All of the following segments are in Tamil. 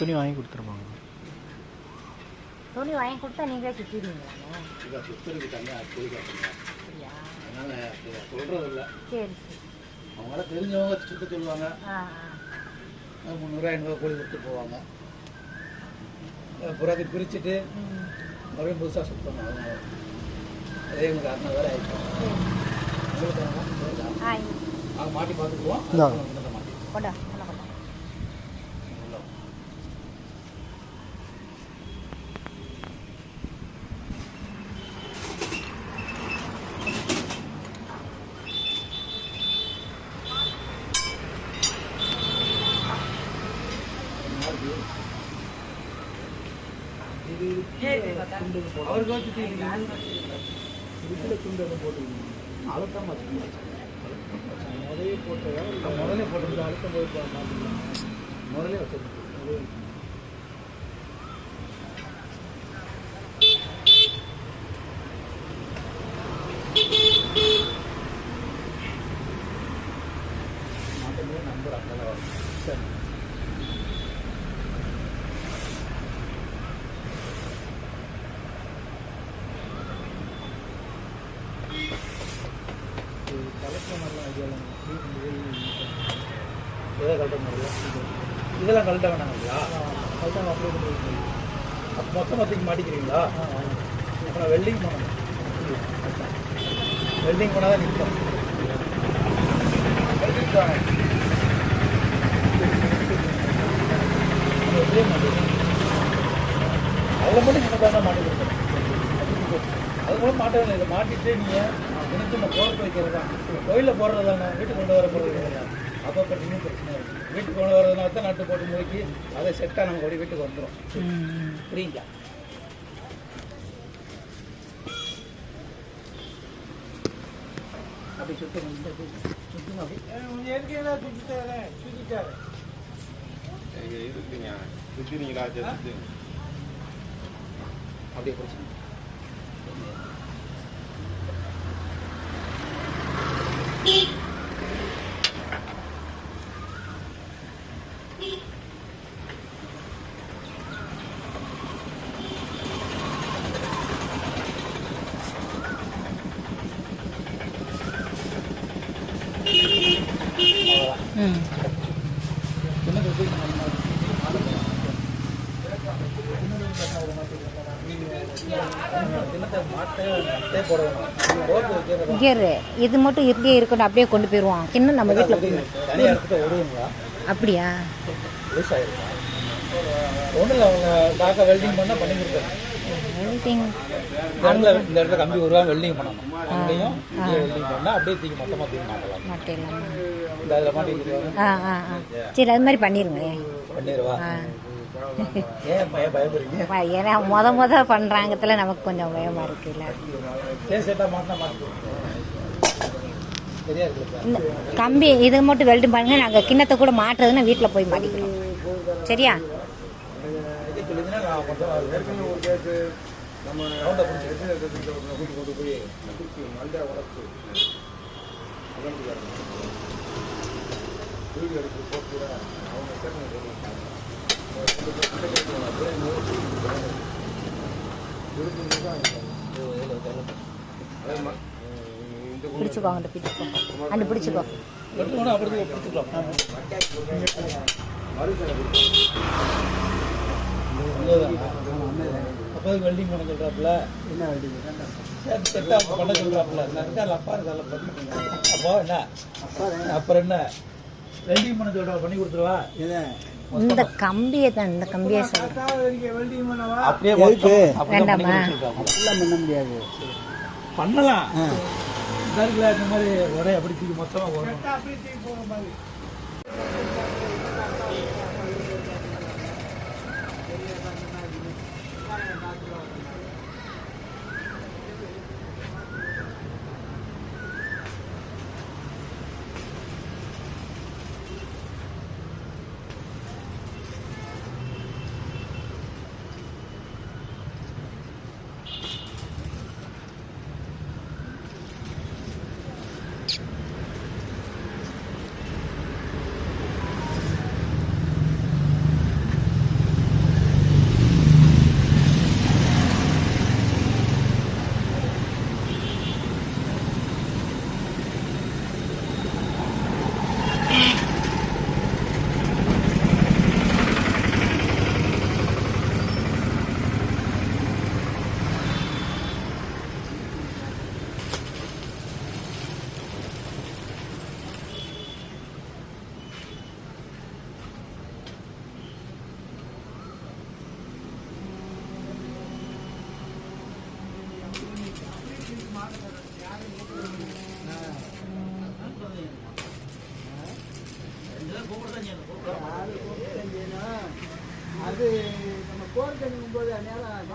துணி வாங்கி கொடுத்துருப்பாங்க. துணி வாங்கி கொடுத்தா நீங்களே சுற்றிடுவீங்களாண்ணே? சுத்தருக்கு தனியாக கூலி காட்டுங்க. அப்படியா? அதனால் சொல்கிறது இல்லை. சரி சரி. அவங்கள தெரிஞ்சவங்க சுத்த சொல்லுவாங்க. 300 500 கூலி கொடுத்து போவாங்க. புறாத்தை பிரிச்சுட்டு மறுபடியும் புதுசாக சுத்தணும். அதே உங்களுக்கு 600 வேலை ஆகிடும். அவங்க மாட்டி பார்த்துக்குவோம். மாட்டி கொண்டா அவருக்கு வச்சுட்டு துண்டு போட்டுக்கணும். அழுத்தம் முதலே போட்டதா முதலே போட்டு அழுத்தம் போய் மாற்றிக்கலாம். முதலே வச்சிருக்கோம். மாற்றமே நம்பர் அங்கே வரும். சரி இதெல்லாம் கழட்ட வேணாங்களா? அதுதான் அப்படியே மொத்தம் மொத்தத்துக்கு மாட்டிக்கிறீங்களா? அப்புறம் வெல்டிங் பண்ணணும். வெல்டிங் பண்ணால் தான் நிற்கும். வெல்டிங் தான் எப்படியே மாட்டேன். அதில் மட்டும் எனக்கு தான் மாட்டி கொடுக்குறேன். அது கூட மாட்டவே இல்லை. மாட்டிட்டு நீங்கள் எனக்கு நம்ம போகிறது வைக்கிறது தான். கோயிலில் போடுறது தானே, வீட்டுக்கு கொண்டு வர போகிறது இல்லை. அப்போ இன்னும் பிரச்சனை இருக்குது. வீட்டுக்கு கொண்டு வரதுனால தான் நட்டு போட்டு முறுக்கி அதை செட்டாக நமக்கு அப்படி வீட்டுக்கு வந்துடும். புரியுங்களா? அப்படி சுத்தம் சுத்தம் அப்படி ஏற்கனவே சுத்திட்டாரு இருக்குங்க. சுத்தினீங்களா? அப்படியே பிரச்சனை. கியர் இது மட்டும் இருக்கே இருக்கட்டும், அப்படியே கொண்டு போயிடுவோம். இன்னும் நம்ம வீட்டில் அப்படியா? ஒன்றும் இல்லை, அவங்க டாக்கா வெல்டிங் பண்ணால் பண்ணி கொடுத்தாங்க. வெல்டிங் இந்த இடத்துல கம்பி வருவாங்க, வெல்டிங் பண்ணணும். அங்கேயும் வெல்டிங் பண்ணால் அப்படியே தூக்கி மொத்தமாக தூக்கி மாட்டலாம். மாட்டிடலாம். இந்த அதில் மாட்டி சரி, அது மாதிரி பண்ணிடுங்க. பண்ணிடுவா? ஏன் பயப்படுறீங்க? ஏன்னா முத பண்ணுறாங்கத்துல நமக்கு கொஞ்சம் பயமாக இருக்குல்ல. இந்த கம்பி இது மட்டும் வெல்டிங் பண்ணுங்க. நாங்கள் கிண்ணத்தை கூட மாட்டுறதுன்னா வீட்டில் போய் மாட்டிக்கிறோம். சரியா? பிடிச்சுக்கோ, அங்கிட்ட பிடிச்சுக்கோ, அண்டு பிடிச்சுக்கோ. அப்போ வெல்டிங் பண்ண சொல்கிறாப்புல. என்ன வெல்டிங் செட்டாக பண்ண சொல்கிறாப்புல. அப்பா இருக்கால அப்போ என்ன அப்புறம் என்ன வெல்டிங் பண்ண சொல்கிறா? பண்ணி கொடுத்துருவா. இந்த கம்பியை தான், இந்த கம்பியை அப்படியே வேண்டாமா? பண்ண முடியாது. பண்ணலாம். இந்த மாதிரி ஒரே அப்படி தூக்கி மொத்தமாக போகணும். அது நம்ம கோர்க்கணும் போது நேரம்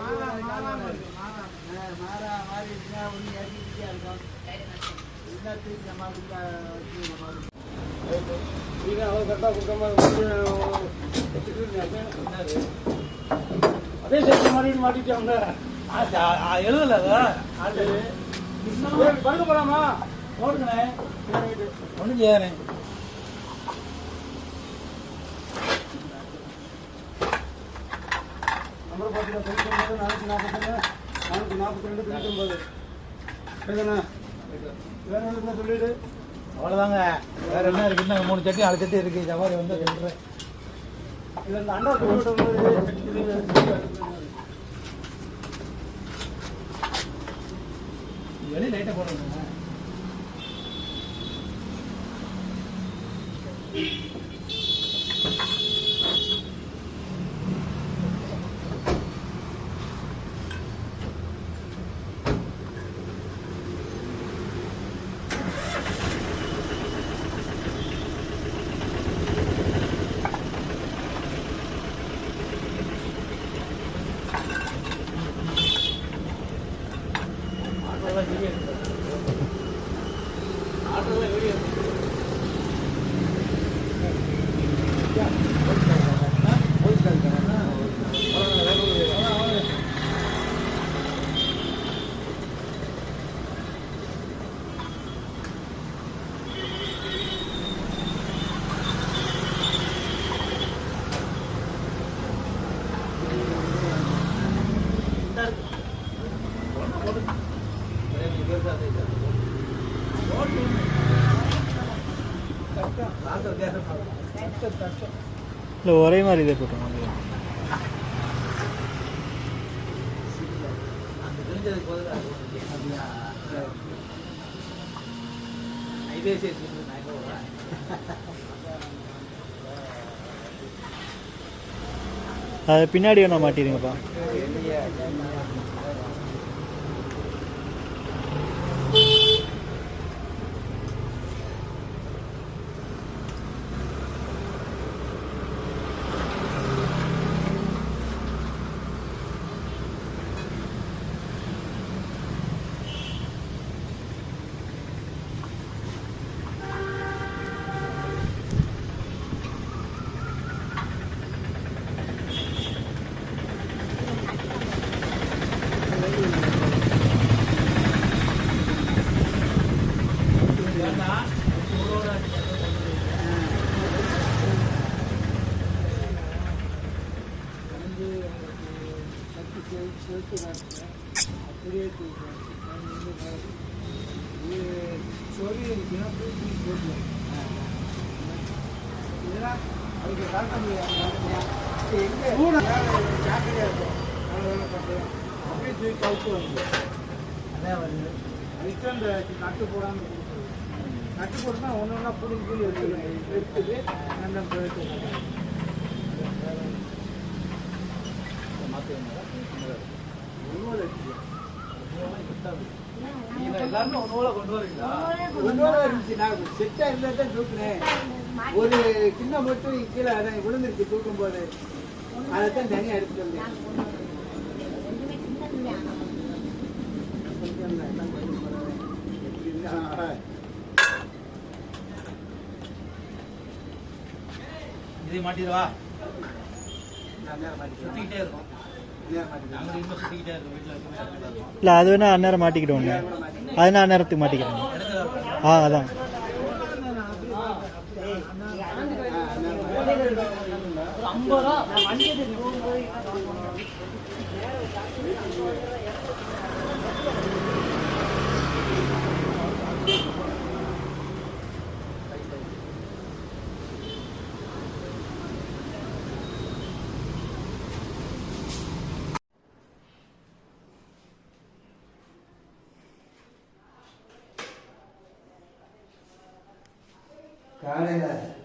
மாறிடுச்சுன்னா ஒன்று இறங்கிட்டே இருக்கும். இதுதான் திருப்பி நம்ம அவர் கரெக்டாக கொடுக்காம அதே சேர்த்து மாறிட்டு மாட்டிட்டாங்க. எழுதல படுக்க போறாமா போடுங்கண்ணே, ஒன்றும் செய்யாதே. நம்பர் பார்த்தீங்கன்னா 442 442 சரிதாண்ணா? வேற என்ன சொல்லிடு. அவ்வளோதாங்க, வேற என்ன இருக்கு? இன்னும் 3 சட்டி 4 சட்டி இருக்கு. சவாரி வந்து சொல்கிறேன். இதில் இந்த அண்டா சொல்லிட்டு வெளியே லைட்டாக போடுறேங்க. இல்லை ஒரே மாதிரி இதே போட்டோம். அது பின்னாடி வேணா மாட்டிடுங்கப்பா. நட்டு போடாமல் நட்டு போட்டுனா ஒன்று ஒன்றா பிடிச்சி எடுத்துட்டு நல்லா போயிட்டு எல்லாருமே ஒன்னோட கொண்டு வரீங்களா? ஒன்னோட இருந்துச்சு. நான் செட்டாக இருந்தால் தான் தூக்குனேன். ஒரு கிண்ணம் மட்டும் கீழே அதான் விழுந்துருச்சு தூக்கும் போது. அதை தான் தனியாக எடுத்துட்டு வந்தேன். இதை மாட்டிடுவா, சுத்திக்கிட்டே இருக்கும். சுத்திக்கிட்டே இருக்கும். வீட்டில் இல்லை அது வேணா அந்நேரம் மாட்டிக்கிட்டோங்க. அதுனா அந்நேரத்துக்கு மாட்டிக்கிறேன். அதான் காலையில்